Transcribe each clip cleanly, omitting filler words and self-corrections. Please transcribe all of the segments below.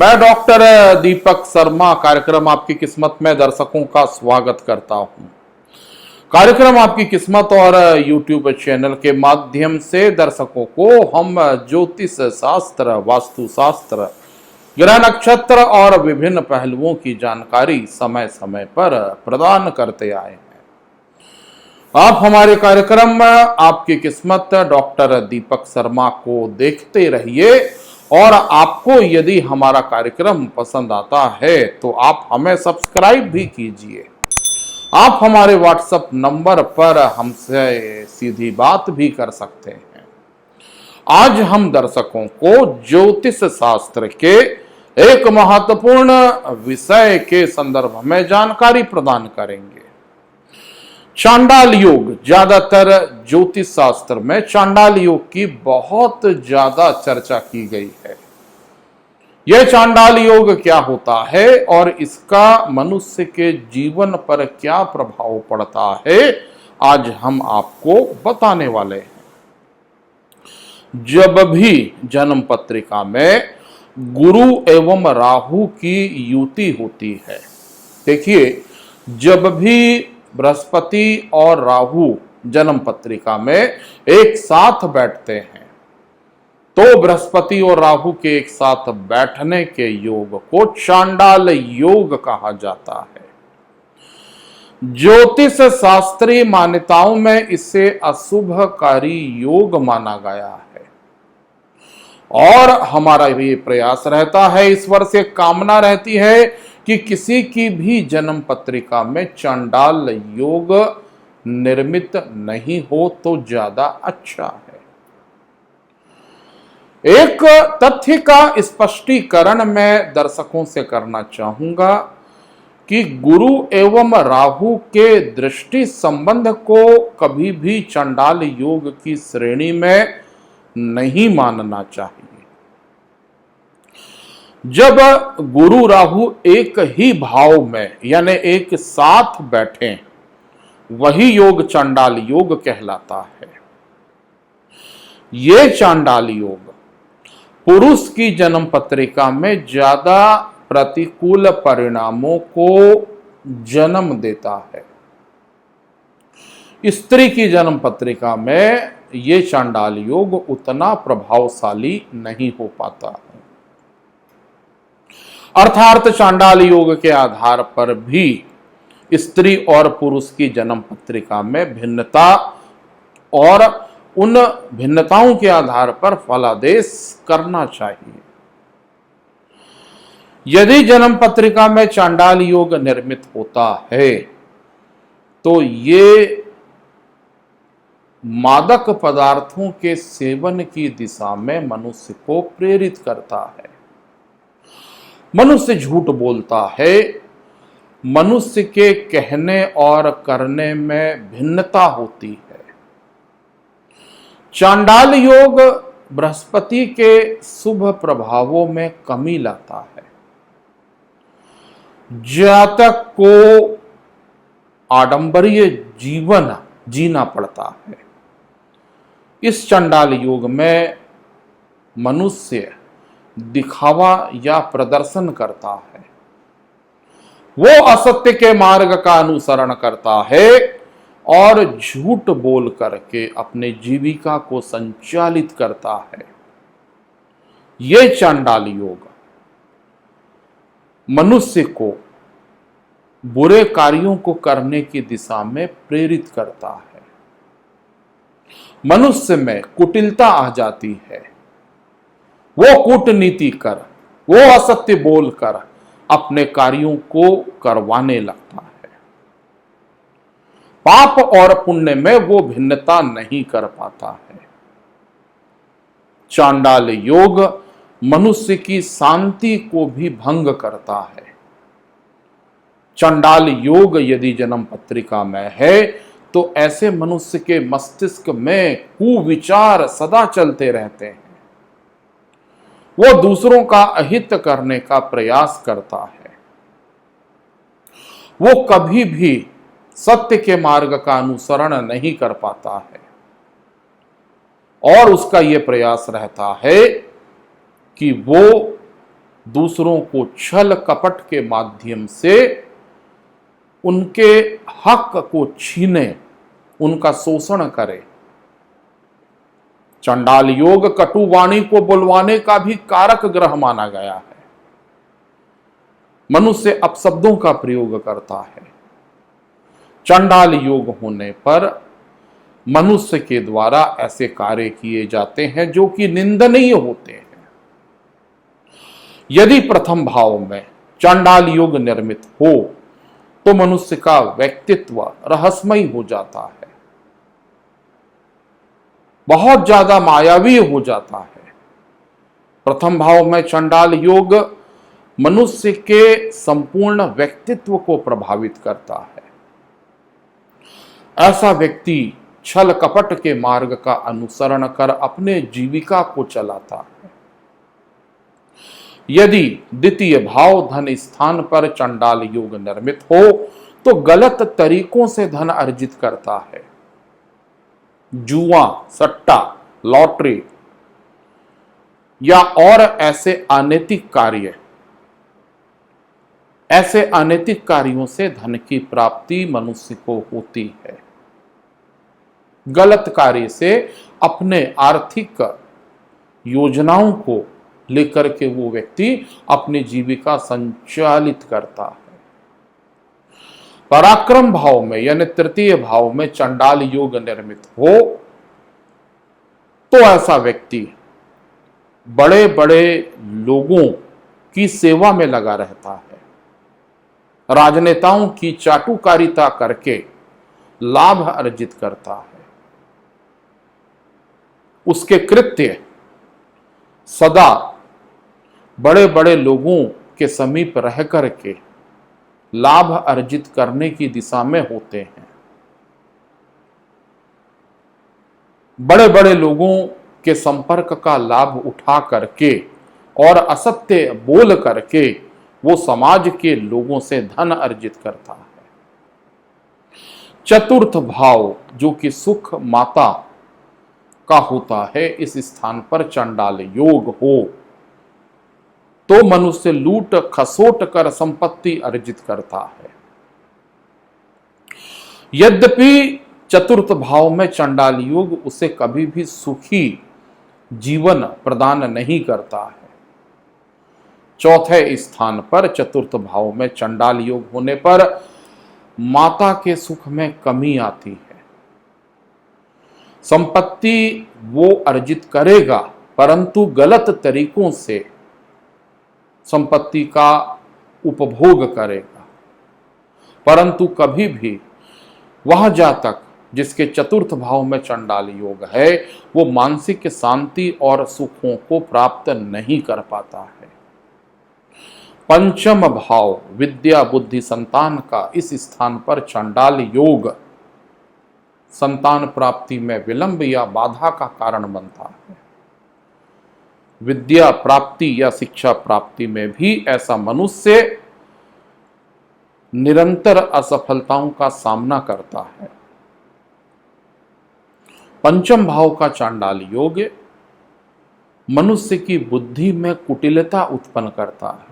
मैं डॉक्टर दीपक शर्मा कार्यक्रम आपकी किस्मत में दर्शकों का स्वागत करता हूं। कार्यक्रम आपकी किस्मत और यूट्यूब चैनल के माध्यम से दर्शकों को हम ज्योतिष शास्त्र, वास्तु शास्त्र, ग्रह नक्षत्र और विभिन्न पहलुओं की जानकारी समय समय पर प्रदान करते आए हैं। आप हमारे कार्यक्रम में आपकी किस्मत डॉक्टर दीपक शर्मा को देखते रहिए और आपको यदि हमारा कार्यक्रम पसंद आता है तो आप हमें सब्सक्राइब भी कीजिए। आप हमारे व्हाट्सएप नंबर पर हमसे सीधी बात भी कर सकते हैं। आज हम दर्शकों को ज्योतिष शास्त्र के एक महत्वपूर्ण विषय के संदर्भ में जानकारी प्रदान करेंगे। चांडाल योग। ज्यादातर ज्योतिष शास्त्र में चांडाल योग की बहुत ज्यादा चर्चा की गई है। यह चांडाल योग क्या होता है और इसका मनुष्य के जीवन पर क्या प्रभाव पड़ता है, आज हम आपको बताने वाले हैं। जब भी जन्म पत्रिका में गुरु एवं राहु की युति होती है, देखिए, जब भी बृहस्पति और राहु जन्म पत्रिका में एक साथ बैठते हैं तो बृहस्पति और राहु के एक साथ बैठने के योग को चांडाल योग कहा जाता है। ज्योतिष शास्त्रीय मान्यताओं में इसे अशुभकारी योग माना गया है और हमारा ये प्रयास रहता है, ईश्वर से कामना रहती है कि किसी की भी जन्म पत्रिका में चांडाल योग निर्मित नहीं हो तो ज्यादा अच्छा है। एक तथ्य का स्पष्टीकरण मैं दर्शकों से करना चाहूंगा कि गुरु एवं राहु के दृष्टि संबंध को कभी भी चांडाल योग की श्रेणी में नहीं मानना चाहिए। जब गुरु राहु एक ही भाव में यानी एक साथ बैठे, वही योग चांडाल योग कहलाता है। यह चांडाल योग पुरुष की जन्म पत्रिका में ज्यादा प्रतिकूल परिणामों को जन्म देता है। स्त्री की जन्म पत्रिका में यह चांडाल योग उतना प्रभावशाली नहीं हो पाता है। अर्थात चांडाल योग के आधार पर भी स्त्री और पुरुष की जन्म पत्रिका में भिन्नता और उन भिन्नताओं के आधार पर फलादेश करना चाहिए। यदि जन्म पत्रिका में चांडाल योग निर्मित होता है तो ये मादक पदार्थों के सेवन की दिशा में मनुष्य को प्रेरित करता है। मनुष्य झूठ बोलता है, मनुष्य के कहने और करने में भिन्नता होती है। चांडाल योग बृहस्पति के शुभ प्रभावों में कमी लाता है। जातक को आडंबरीय जीवन जीना पड़ता है। इस चांडाल योग में मनुष्य दिखावा या प्रदर्शन करता है। वो असत्य के मार्ग का अनुसरण करता है और झूठ बोल करके अपने जीविका को संचालित करता है। यह चांडाल योग मनुष्य को बुरे कार्यों को करने की दिशा में प्रेरित करता है। मनुष्य में कुटिलता आ जाती है। वो कूटनीति कर, वो असत्य बोलकर अपने कार्यों को करवाने लगता है। पाप और पुण्य में वो भिन्नता नहीं कर पाता है। चांडाल योग मनुष्य की शांति को भी भंग करता है। चांडाल योग यदि जन्म पत्रिका में है तो ऐसे मनुष्य के मस्तिष्क में कुविचार सदा चलते रहते हैं। वो दूसरों का अहित करने का प्रयास करता है। वो कभी भी सत्य के मार्ग का अनुसरण नहीं कर पाता है और उसका यह प्रयास रहता है कि वो दूसरों को छल कपट के माध्यम से उनके हक को छीने, उनका शोषण करे। चंडाल योग कटु वाणी को बुलवाने का भी कारक ग्रह माना गया है। मनुष्य अपशब्दों का प्रयोग करता है। चंडाल योग होने पर मनुष्य के द्वारा ऐसे कार्य किए जाते हैं जो कि निंदनीय होते हैं। यदि प्रथम भाव में चंडाल योग निर्मित हो तो मनुष्य का व्यक्तित्व रहस्यमय हो जाता है, बहुत ज्यादा मायावी हो जाता है। प्रथम भाव में चंडाल योग मनुष्य के संपूर्ण व्यक्तित्व को प्रभावित करता है। ऐसा व्यक्ति छल कपट के मार्ग का अनुसरण कर अपने जीविका को चलाता है। यदि द्वितीय भाव धन स्थान पर चंडाल योग निर्मित हो तो गलत तरीकों से धन अर्जित करता है। जुआ, सट्टा, लॉटरी या और ऐसे अनैतिक कार्यों से धन की प्राप्ति मनुष्य को होती है। गलत कार्य से अपने आर्थिक योजनाओं को लेकर के वो व्यक्ति अपनी जीविका संचालित करता है। पराक्रम भाव में यानी तृतीय भाव में चंडाल योग निर्मित हो तो ऐसा व्यक्ति बड़े बड़े लोगों की सेवा में लगा रहता है। राजनेताओं की चाटुकारिता करके लाभ अर्जित करता है। उसके कृत्य सदा बड़े बड़े लोगों के समीप रह करके लाभ अर्जित करने की दिशा में होते हैं। बड़े बड़े लोगों के संपर्क का लाभ उठा करके और असत्य बोल करके वो समाज के लोगों से धन अर्जित करता है। चतुर्थ भाव जो कि सुख माता का होता है, इस स्थान पर चंडाल योग हो तो मनुष्य लूट खसोट कर संपत्ति अर्जित करता है। यद्यपि चतुर्थ भाव में चंडाल योग उसे कभी भी सुखी जीवन प्रदान नहीं करता है। चौथे स्थान पर चतुर्थ भाव में चंडाल योग होने पर माता के सुख में कमी आती है। संपत्ति वो अर्जित करेगा परंतु गलत तरीकों से संपत्ति का उपभोग करेगा, परंतु कभी भी वह जातक जिसके चतुर्थ भाव में चंडाल योग है वो मानसिक शांति और सुखों को प्राप्त नहीं कर पाता है। पंचम भाव विद्या बुद्धि संतान का इस स्थान पर चंडाल योग संतान प्राप्ति में विलंब या बाधा का कारण बनता है। विद्या प्राप्ति या शिक्षा प्राप्ति में भी ऐसा मनुष्य निरंतर असफलताओं का सामना करता है। पंचम भाव का चांडाल योग मनुष्य की बुद्धि में कुटिलता उत्पन्न करता है।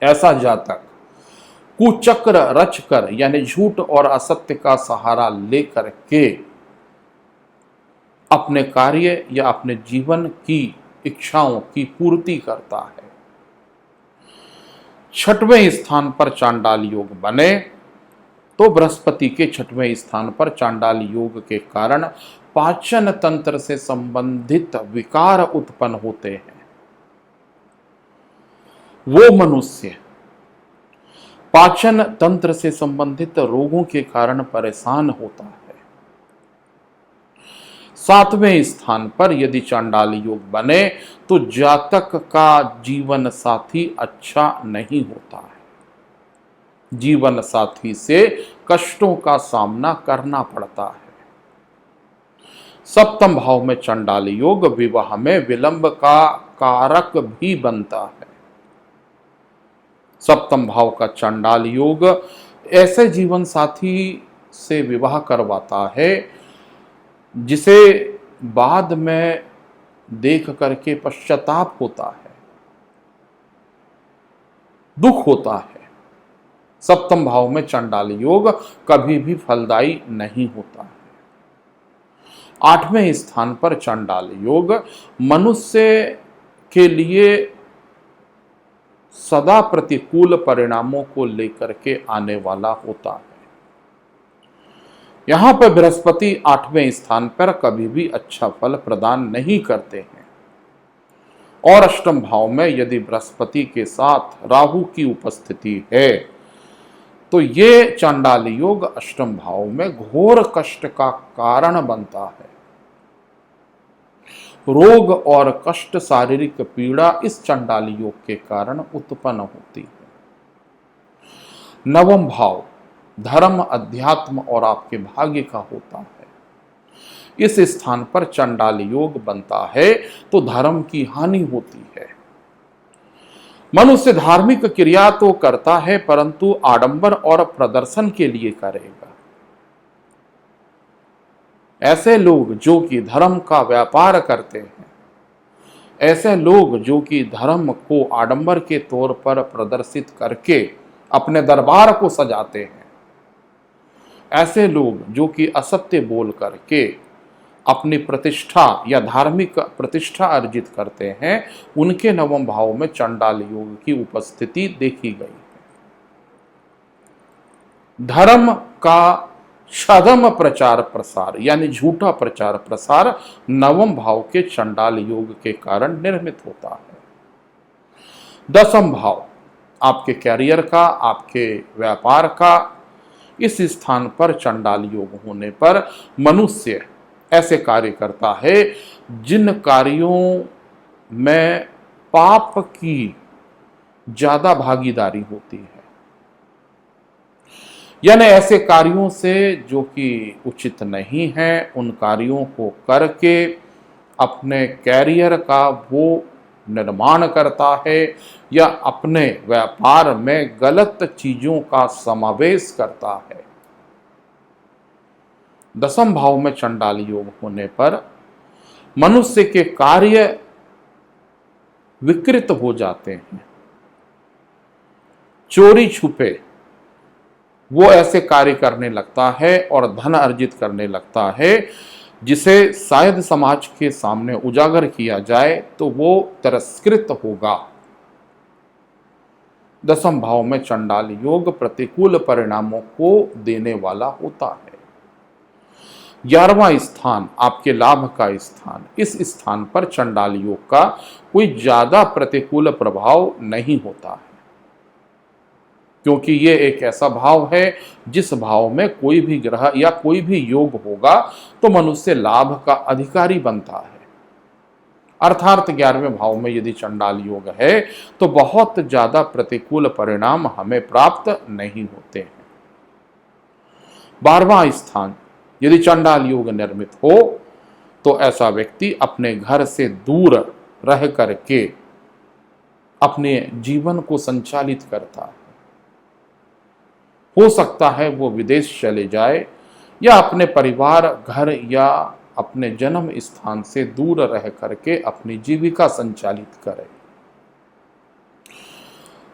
ऐसा जातक कुचक्र रचकर यानी झूठ और असत्य का सहारा लेकर के अपने कार्य या अपने जीवन की इच्छाओं की पूर्ति करता है। छठवें स्थान पर चांडाल योग बने तो बृहस्पति के छठवें स्थान पर चांडाल योग के कारण पाचन तंत्र से संबंधित विकार उत्पन्न होते हैं। वो मनुष्य पाचन तंत्र से संबंधित रोगों के कारण परेशान होता है। सातवें स्थान पर यदि चांडाल योग बने तो जातक का जीवन साथी अच्छा नहीं होता है। जीवन साथी से कष्टों का सामना करना पड़ता है। सप्तम भाव में चांडाल योग विवाह में विलंब का कारक भी बनता है। सप्तम भाव का चांडाल योग ऐसे जीवन साथी से विवाह करवाता है जिसे बाद में देख करके पश्चाताप होता है। दुख होता है। सप्तम भाव में चंडाल योग कभी भी फलदायी नहीं होता है। 8वें स्थान पर चंडाल योग मनुष्य के लिए सदा प्रतिकूल परिणामों को लेकर के आने वाला होता है। यहां पर बृहस्पति 8वें स्थान पर कभी भी अच्छा फल प्रदान नहीं करते हैं। और अष्टम भाव में यदि बृहस्पति के साथ राहु की उपस्थिति है तो ये चंडाल योग अष्टम भाव में घोर कष्ट का कारण बनता है। रोग और कष्ट, शारीरिक पीड़ा इस चंडाल योग के कारण उत्पन्न होती है। नवम भाव धर्म, अध्यात्म और आपके भाग्य का होता है। इस स्थान पर चंडाल योग बनता है तो धर्म की हानि होती है। मनुष्य धार्मिक क्रिया तो करता है परंतु आडंबर और प्रदर्शन के लिए करेगा। ऐसे लोग जो कि धर्म का व्यापार करते हैं, ऐसे लोग जो कि धर्म को आडंबर के तौर पर प्रदर्शित करके अपने दरबार को सजाते हैं, ऐसे लोग जो कि असत्य बोल करके अपनी प्रतिष्ठा या धार्मिक प्रतिष्ठा अर्जित करते हैं, उनके नवम भाव में चंडाल योग की उपस्थिति देखी गई है। धर्म का छदम प्रचार प्रसार यानी झूठा प्रचार प्रसार नवम भाव के चंडाल योग के कारण निर्मित होता है। दसम भाव आपके कैरियर का, आपके व्यापार का, इस स्थान पर चंडाल योग होने पर मनुष्य ऐसे कार्य करता है जिन कार्यों में पाप की ज्यादा भागीदारी होती है, यानी ऐसे कार्यों से जो कि उचित नहीं है, उन कार्यों को करके अपने कैरियर का वो निर्माण करता है या अपने व्यापार में गलत चीजों का समावेश करता है। दसम भाव में चंडाल योग होने पर मनुष्य के कार्य विकृत हो जाते हैं। चोरी छुपे वो ऐसे कार्य करने लगता है और धन अर्जित करने लगता है जिसे शायद समाज के सामने उजागर किया जाए तो वो तिरस्कृत होगा। दसम भाव में चंडाल योग प्रतिकूल परिणामों को देने वाला होता है। 11वां स्थान आपके लाभ का स्थान, इस स्थान पर चंडाल योग का कोई ज्यादा प्रतिकूल प्रभाव नहीं होता है, क्योंकि ये एक ऐसा भाव है जिस भाव में कोई भी ग्रह या कोई भी योग होगा तो मनुष्य लाभ का अधिकारी बनता है। अर्थात 11वें भाव में यदि चंडाल योग है तो बहुत ज्यादा प्रतिकूल परिणाम हमें प्राप्त नहीं होते हैं। 12वां स्थान यदि चंडाल योग निर्मित हो तो ऐसा व्यक्ति अपने घर से दूर रह करके अपने जीवन को संचालित करता है। हो सकता है वो विदेश चले जाए या अपने परिवार, घर या अपने जन्म स्थान से दूर रह करके अपनी जीविका संचालित करे।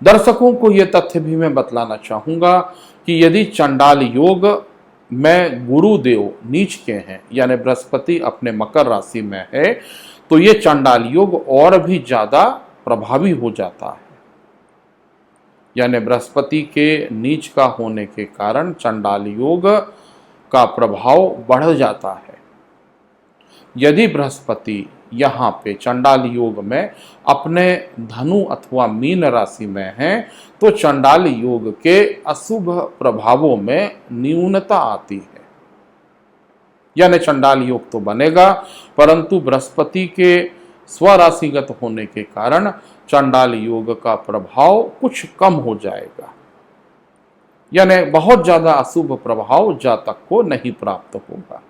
दर्शकों को यह तथ्य भी मैं बतलाना चाहूंगा कि यदि चंडाल योग में गुरुदेव नीच के हैं यानी बृहस्पति अपने मकर राशि में है तो ये चंडाल योग और भी ज्यादा प्रभावी हो जाता है। यानी बृहस्पति के नीच का होने के कारण चंडाल योग का प्रभाव बढ़ जाता है। यदि बृहस्पति यहाँ पे चंडाल योग में अपने धनु अथवा मीन राशि में है तो चंडाल योग के अशुभ प्रभावों में न्यूनता आती है। यानी चंडाल योग तो बनेगा परंतु बृहस्पति के स्वराशिगत होने के कारण चंडाल योग का प्रभाव कुछ कम हो जाएगा। यानी बहुत ज्यादा अशुभ प्रभाव जातक को नहीं प्राप्त होगा।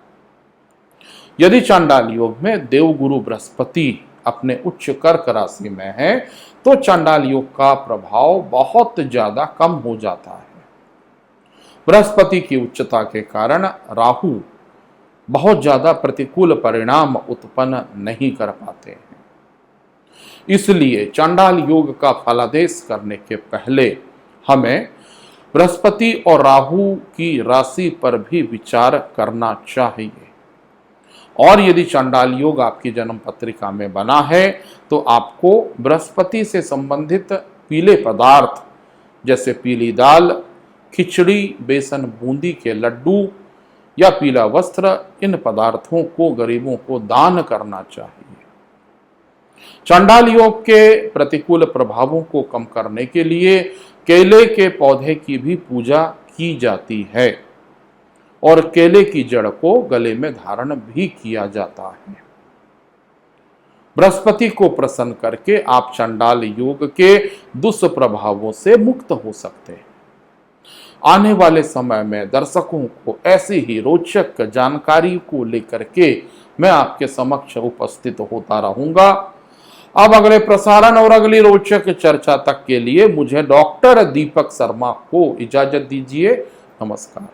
यदि चंडाल योग में देवगुरु बृहस्पति अपने उच्च कर्क राशि में है तो चंडाल योग का प्रभाव बहुत ज्यादा कम हो जाता है। बृहस्पति की उच्चता के कारण राहु बहुत ज्यादा प्रतिकूल परिणाम उत्पन्न नहीं कर पाते हैं। इसलिए चांडाल योग का फलादेश करने के पहले हमें बृहस्पति और राहु की राशि पर भी विचार करना चाहिए। और यदि चांडाल योग आपकी जन्म पत्रिका में बना है तो आपको बृहस्पति से संबंधित पीले पदार्थ जैसे पीली दाल, खिचड़ी, बेसन बूंदी के लड्डू या पीला वस्त्र, इन पदार्थों को गरीबों को दान करना चाहिए। चांडाल योग के प्रतिकूल प्रभावों को कम करने के लिए केले के पौधे की भी पूजा की जाती है और केले की जड़ को गले में धारण भी किया जाता है। बृहस्पति को प्रसन्न करके आप चांडाल योग के दुष्प्रभावों से मुक्त हो सकते हैं। आने वाले समय में दर्शकों को ऐसी ही रोचक जानकारी को लेकर के मैं आपके समक्ष उपस्थित होता रहूंगा। अब अगले प्रसारण और अगली रोचक चर्चा तक के लिए मुझे डॉक्टर दीपक शर्मा को इजाजत दीजिए। नमस्कार।